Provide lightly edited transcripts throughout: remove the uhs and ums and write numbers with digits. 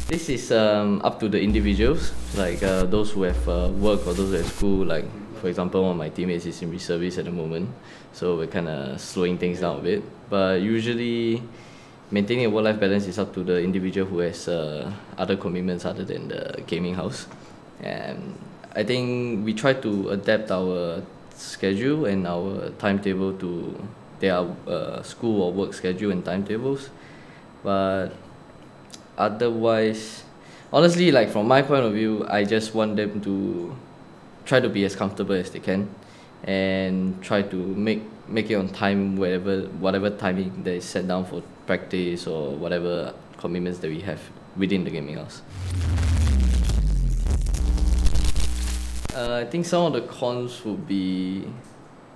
This is up to the individuals, like those who have work or those who have school. Like, for example, one of my teammates is in reservice at the moment, so we're kind of slowing things down a bit. But usually, maintaining a work-life balance is up to the individual who has other commitments other than the gaming house. And I think we try to adapt our schedule and our timetable to their school or work schedule and timetables. But otherwise, honestly, like from my point of view, I just want them to try to be as comfortable as they can and try to make it on time, whatever timing that is set down for practice or whatever commitments that we have within the gaming house. I think some of the cons would be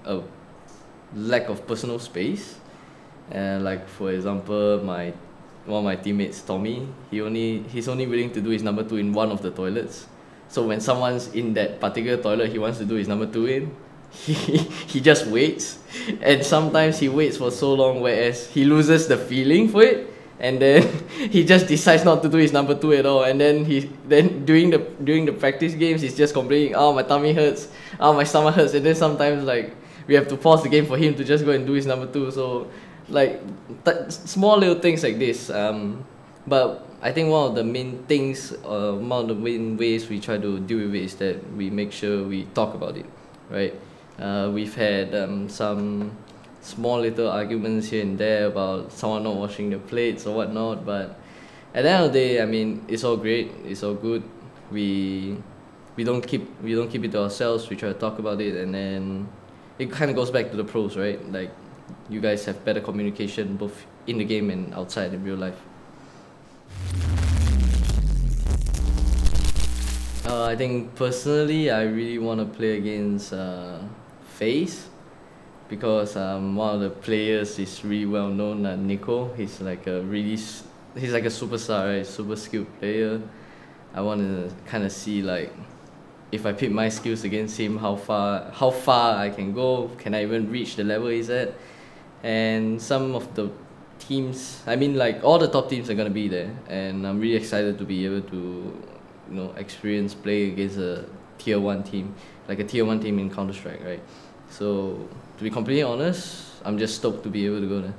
a lack of personal space. Like for example, one of my teammates, Tommy, he's only willing to do his number 2 in one of the toilets. So when someone's in that particular toilet he wants to do his number 2 in, he just waits, and sometimes he waits for so long whereas he loses the feeling for it, and then he just decides not to do his number 2 at all, and then during the practice games he's just complaining, oh my tummy hurts, oh my stomach hurts, and then sometimes like we have to pause the game for him to just go and do his number 2. So like small little things like this, but I think one of the main things, one of the main ways we try to deal with it is that we make sure we talk about it, right? We've had some small little arguments here and there about someone not washing their plates or whatnot, but at the end of the day, I mean, it's all great, it's all good. We don't keep it to ourselves. We try to talk about it, and then it kind of goes back to the pros, right? Like, you guys have better communication both in the game and outside in real life. I think personally, I really want to play against FaZe, because one of the players is really well known, Nico. He's like a superstar, right? Super skilled player. I want to kind of see, like, if I pit my skills against him, how far I can go. Can I even reach the level he's at? And some of the teams, I mean, like, all the top teams are gonna be there, and I'm really excited to be able to, experience play against a tier 1 team, like a tier 1 team in Counter-Strike, right? So to be completely honest, I'm just stoked to be able to go there.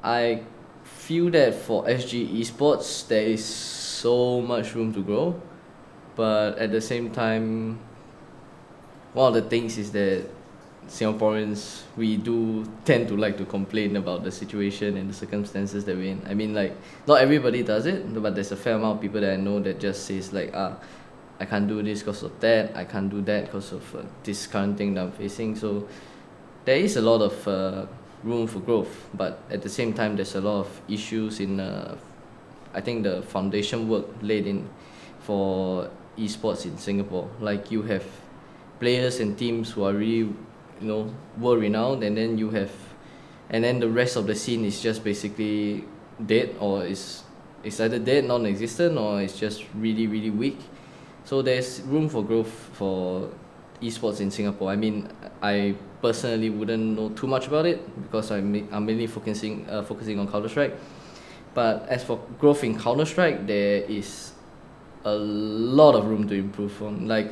I feel that for SG Esports there is so much room to grow, but at the same time, one of the things is that Singaporeans, we do tend to like to complain about the situation and the circumstances that we're in. I mean, like, not everybody does it, but there's a fair amount of people that I know that just says like, I can't do this because of that, I can't do that because of this current thing that I'm facing. So there is a lot of room for growth, but at the same time there's a lot of issues in I think the foundation work laid in for esports in Singapore. Like, you have players and teams who are really, world renowned, and then the rest of the scene is just basically dead, or it's either dead, non-existent, or it's just really, really weak. So there's room for growth for esports in Singapore. I mean, I personally wouldn't know too much about it because I'm mainly focusing on Counter-Strike. But as for growth in Counter-Strike, there is a lot of room to improve on. Like,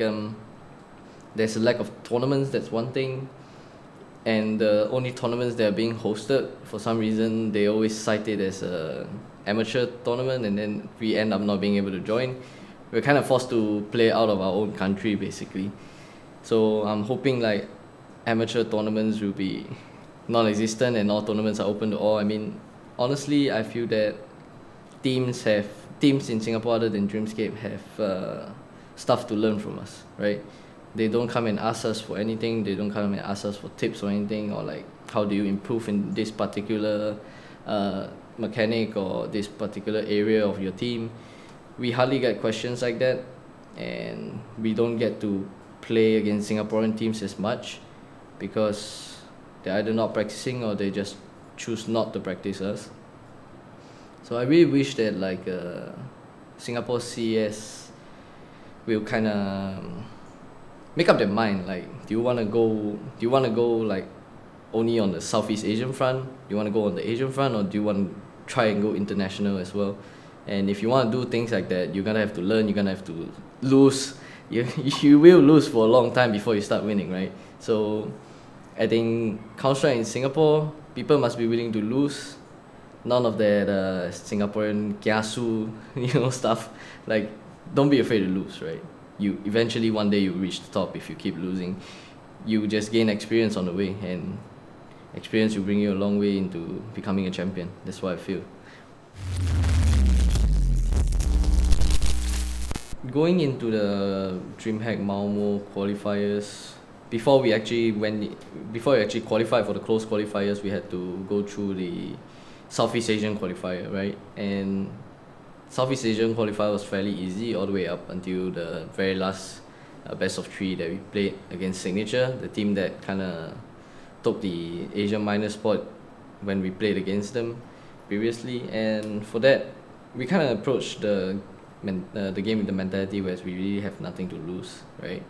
there's a lack of tournaments, that's one thing. And the only tournaments that are being hosted, for some reason, they always cite it as a amateur tournament, and then we end up not being able to join. We're kind of forced to play out of our own country, basically. So I'm hoping like amateur tournaments will be non-existent and all tournaments are open to all. I mean, honestly, I feel that teams in Singapore other than Dreamscape have stuff to learn from us, right? They don't come and ask us for anything. They don't come and ask us for tips or anything, or like, how do you improve in this particular mechanic or this particular area of your team. We hardly get questions like that, and we don't get to play against Singaporean teams as much because they're either not practicing or they just choose not to practice us. So I really wish that like Singapore CS will kind of make up their mind. Like, do you want to go like only on the Southeast Asian front? Do you want to go on the Asian front, or do you want try and go international as well. And if you want to do things like that, you're gonna have to learn. You're gonna have to lose. You will lose for a long time before you start winning, right? So I think Counter-Strike in Singapore, people must be willing to lose. None of that Singaporean kiasu, stuff. Like, don't be afraid to lose, right? You eventually one day you reach the top. If you keep losing, you just gain experience on the way, and experience will bring you a long way into becoming a champion. That's what I feel. Going into the DreamHack Malmö qualifiers, before we actually qualified for the close qualifiers, we had to go through the Southeast Asian qualifier, right? And Southeast Asian qualifier was fairly easy all the way up until the very last best of 3 that we played against Signature, the team that kind of took the Asian minor spot when we played against them previously. And for that, we kind of approached the game with the mentality where we really have nothing to lose, right?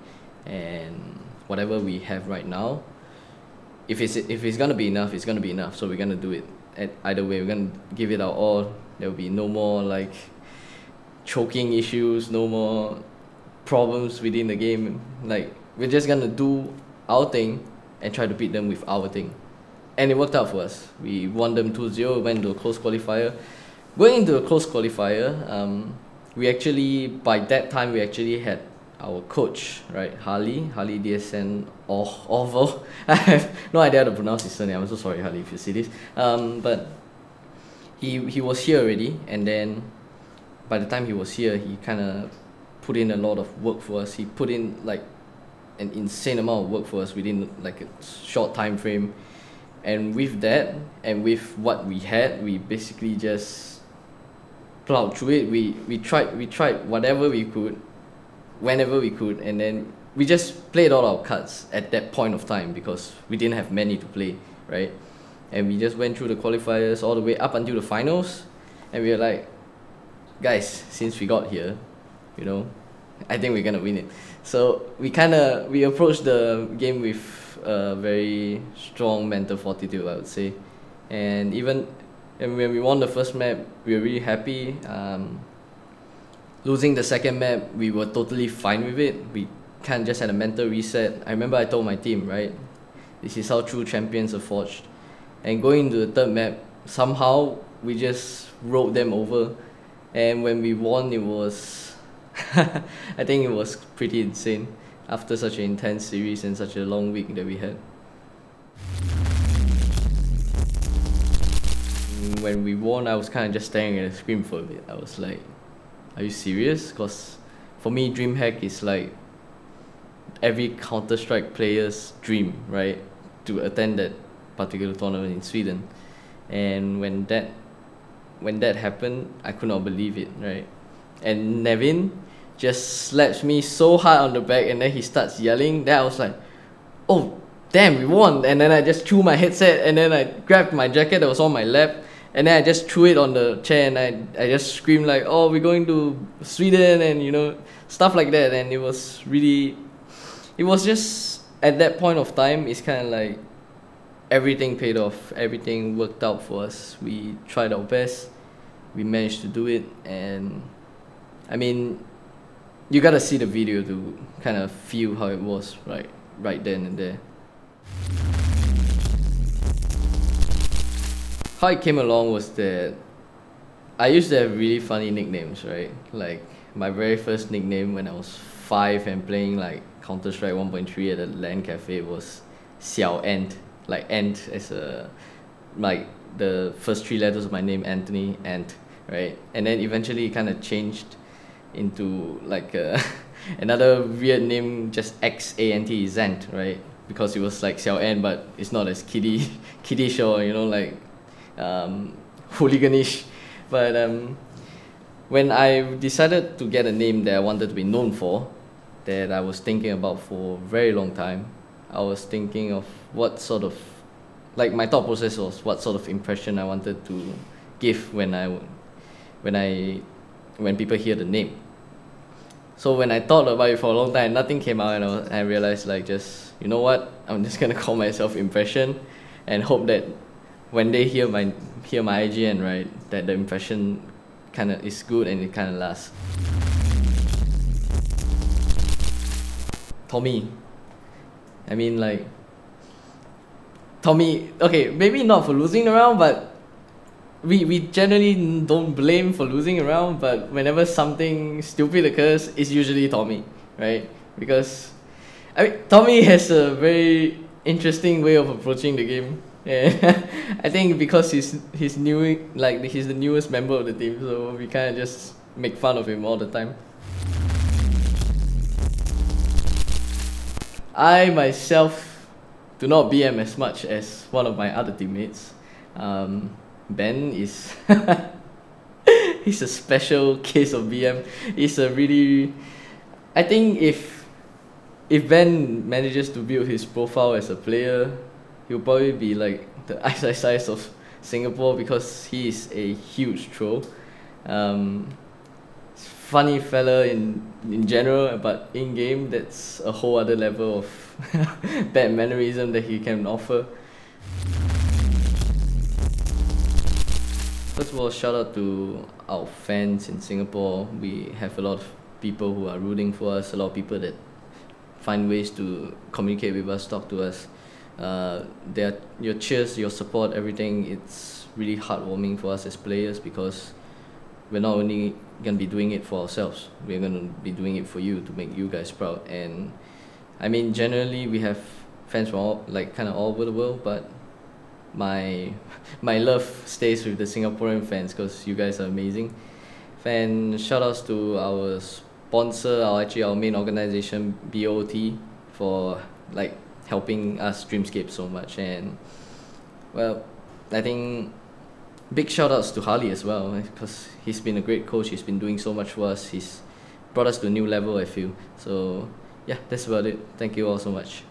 And whatever we have right now, if it's gonna be enough, it's gonna be enough. So we're gonna do it. Either way, we're gonna give it our all. There will be no more like choking issues, no more problems within the game. Like, we're just gonna do our thing and try to beat them with our thing. And it worked out for us. We won them 2-0, went into a close qualifier. Going into a close qualifier, by that time we actually had our coach, right, Harley DSN Orville. I have no idea how to pronounce his surname. I'm so sorry, Harley, if you see this. But he was here already, and then by the time he was here, he kind of put in a lot of work for us. He put in like an insane amount of work for us within like a short time frame. And with that, and with what we had, we basically just plowed through it. We tried whatever we could, whenever we could, and then we just played all our cards at that point of time because we didn't have many to play, right? And we just went through the qualifiers all the way up until the finals, and we were like, guys, since we got here, I think we're gonna win it. So we approached the game with a very strong mental fortitude, I would say. And when we won the first map, we were really happy. Losing the second map, we were totally fine with it. We kind of just had a mental reset. I remember I told my team, right, this is how true champions are forged. And going into the third map, somehow we just rode them over. And when we won, it was I think it was pretty insane after such an intense series and such a long week that we had. When we won, I was kind of just staring at the screen for a bit. I was like, are you serious? Because for me, DreamHack is like every Counter-Strike player's dream, right? To attend that particular tournament in Sweden. And when that happened, I could not believe it, right? And Nevin just slaps me so hard on the back, and then he starts yelling. Then I was like, oh damn, we won. And then I just threw my headset, and then I grabbed my jacket that was on my lap, and then I just threw it on the chair, and I just screamed like, oh, we're going to Sweden, and stuff like that. And it was just at that point of time, it's kind of like everything paid off, everything worked out for us. We tried our best, we managed to do it. And I mean, you gotta see the video to kind of feel how it was right then and there. How it came along was that I used to have really funny nicknames, right? Like my very first nickname when I was 5 and playing like Counter-Strike 1.3 at a LAN cafe was Xiao Ant. Like Ant as like the first 3 letters of my name, Anthony, Ant, right? And then eventually it kind of changed into like another weird name, just X-A-N-T, Zant, right? Because it was like Xiao Ant, but it's not as kiddish or like hooliganish. But when I decided to get a name that I wanted to be known for, that I was thinking about for a very long time, I was thinking of what sort of, like my thought process was what sort of impression I wanted to give when people hear the name. So when I thought about it for a long time, nothing came out, and I realized like, just, you know what, I'm just gonna call myself Impression and hope that when they hear my IGN, right, that the impression kind of is good and it kind of lasts. Tommy. I mean, like, Tommy, okay, maybe not for losing the round, but we generally don't blame for losing a round, but whenever something stupid occurs, it's usually Tommy, right? Because I mean, Tommy has a very interesting way of approaching the game. Yeah, I think because he's new, like he's the newest member of the team, so we kind of just make fun of him all the time. I myself do not BM as much as one of my other teammates. Ben is he's a special case of BM. He's a really, I think if Ben manages to build his profile as a player, he'll probably be like the size of Singapore because he is a huge troll. Funny fella in general, but in game that's a whole other level of bad mannerism that he can offer. First of all, shout out to our fans in Singapore. We have a lot of people who are rooting for us, a lot of people that find ways to communicate with us, talk to us. Your cheers, your support, everything, it's really heartwarming for us as players because we're not only going to be doing it for ourselves, we're going to be doing it for you to make you guys proud. And I mean, generally we have fans from all, like kind of all over the world, but my love stays with the Singaporean fans because you guys are amazing. And shout outs to our sponsor, our main organization, B.O.O.T, for like helping us Dreamscape so much. And well, I think big shout outs to Harley as well because he's been a great coach. He's been doing so much for us. He's brought us to a new level, I feel. So yeah, that's about it. Thank you all so much.